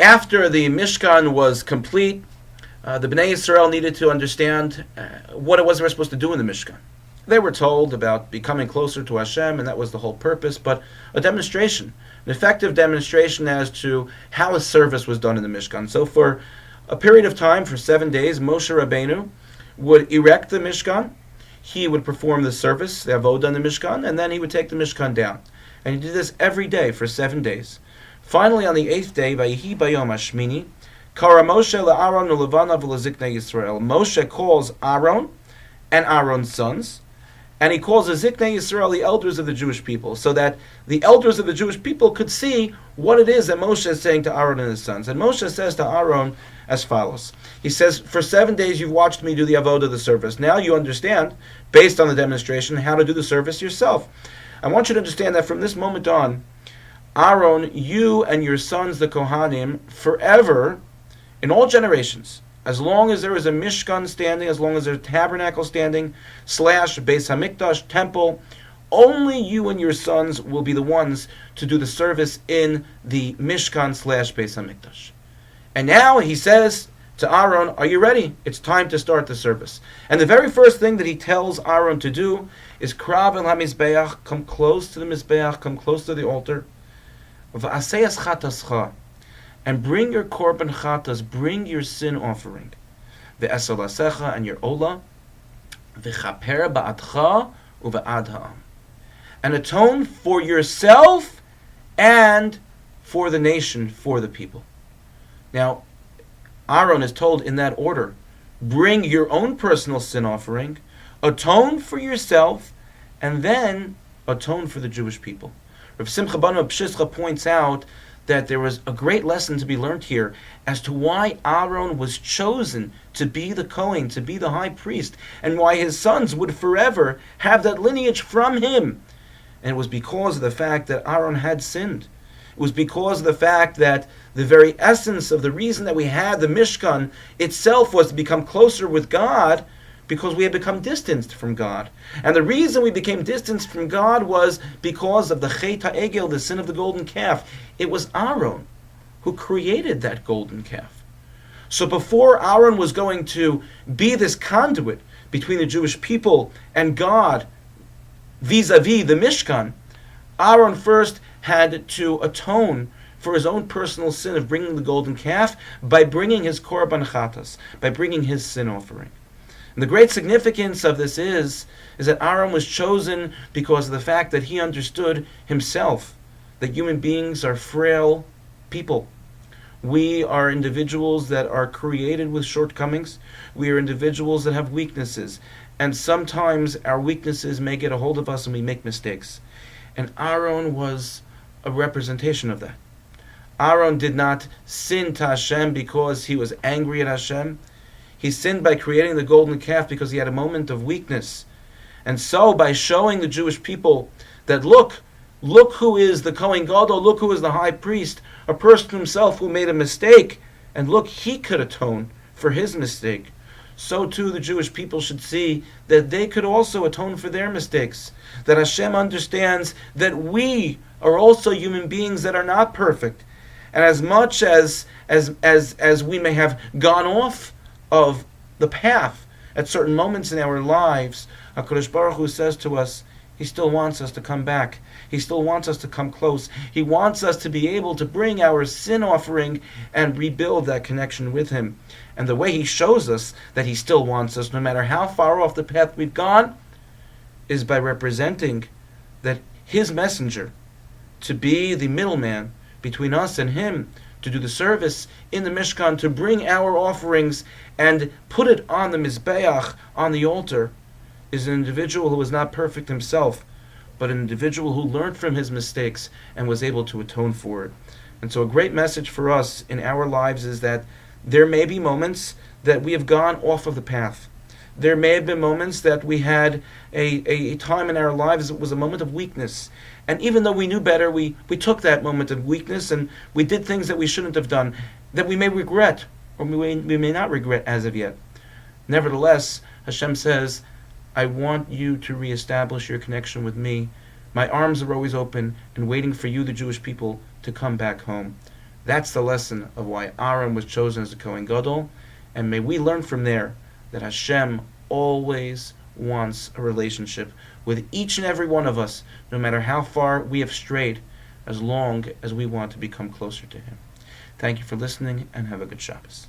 After the Mishkan was complete, the Bnei Yisrael needed to understand what it was they were supposed to do in the Mishkan. They were told about becoming closer to Hashem, and that was the whole purpose, but a demonstration, an effective demonstration as to how a service was done in the Mishkan. So for a period of time, for 7 days, Moshe Rabbeinu would erect the Mishkan, he would perform the service, the avodah in the Mishkan, and then he would take the Mishkan down. And he did this every day for 7 days. Finally, on the 8th day, Vayhi Bayom Shmini, Kara Moshe le'Aron u'levanav u'leziknei Yisrael. Moshe calls Aaron and Aaron's sons, and he calls the Ziknei Yisrael, the elders of the Jewish people, so that the elders of the Jewish people could see what it is that Moshe is saying to Aaron and his sons. And Moshe says to Aaron as follows. He says, for 7 days you've watched me do the avodah, the service. Now you understand, based on the demonstration, how to do the service yourself. I want you to understand that from this moment on, Aaron, you and your sons, the Kohanim, forever, in all generations, as long as there is a Mishkan standing, as long as there's a tabernacle standing, / Beis Hamikdash, temple, only you and your sons will be the ones to do the service in the Mishkan / Beis Hamikdash. And now he says to Aaron, are you ready? It's time to start the service. And the very first thing that he tells Aaron to do is Krav el HaMizbeach, come close to the Mizbeach, come close to the altar, V'aseyas chatascha, and bring your korban chatas, bring your sin offering, ve'esalasecha, and your olah, v'chaper ba'adcha u'va'ad ha'am, and atone for yourself and for the nation, for the people. Now, Aaron is told in that order, bring your own personal sin offering, atone for yourself, and then atone for the Jewish people. Rav Simcha Banu Pshischa points out that there was a great lesson to be learned here as to why Aaron was chosen to be the Kohen, to be the high priest, and why his sons would forever have that lineage from him. And it was because of the fact that Aaron had sinned. It was because of the fact that the very essence of the reason that we had the Mishkan itself was to become closer with God, because we had become distanced from God. And the reason we became distanced from God was because of the Chet HaEgel, the sin of the golden calf. It was Aaron who created that golden calf. So before Aaron was going to be this conduit between the Jewish people and God, vis-a-vis the Mishkan, Aaron first had to atone for his own personal sin of bringing the golden calf by bringing his korban chatas, by bringing his sin offering. And the great significance of this is that Aaron was chosen because of the fact that he understood himself that human beings are frail people. We are individuals that are created with shortcomings. We are individuals that have weaknesses. And sometimes our weaknesses may get a hold of us and we make mistakes. And Aaron was a representation of that. Aaron did not sin to Hashem because he was angry at Hashem. He sinned by creating the golden calf because he had a moment of weakness. And so by showing the Jewish people that look who is the Kohen Gadol, look who is the high priest, a person himself who made a mistake, and look, he could atone for his mistake. So too the Jewish people should see that they could also atone for their mistakes. That Hashem understands that we are also human beings that are not perfect. And as much as we may have gone off of the path at certain moments in our lives, HaKadosh Baruch Hu says to us, He still wants us to come back. He still wants us to come close. He wants us to be able to bring our sin offering and rebuild that connection with Him. And the way He shows us that He still wants us, no matter how far off the path we've gone, is by representing that His messenger, to be the middleman between us and Him, to do the service in the Mishkan, to bring our offerings and put it on the Mizbeach, on the altar, is an individual who is not perfect himself, but an individual who learned from his mistakes and was able to atone for it. And so a great message for us in our lives is that there may be moments that we have gone off of the path. There may have been moments that we had a time in our lives that was a moment of weakness. And even though we knew better, we took that moment of weakness and we did things that we shouldn't have done, that we may regret, or we may not regret as of yet. Nevertheless, Hashem says, I want you to reestablish your connection with me. My arms are always open and waiting for you, the Jewish people, to come back home. That's the lesson of why Aaron was chosen as a Kohen Gadol, and may we learn from there that Hashem always wants a relationship with each and every one of us, no matter how far we have strayed, as long as we want to become closer to Him. Thank you for listening, and have a good Shabbos.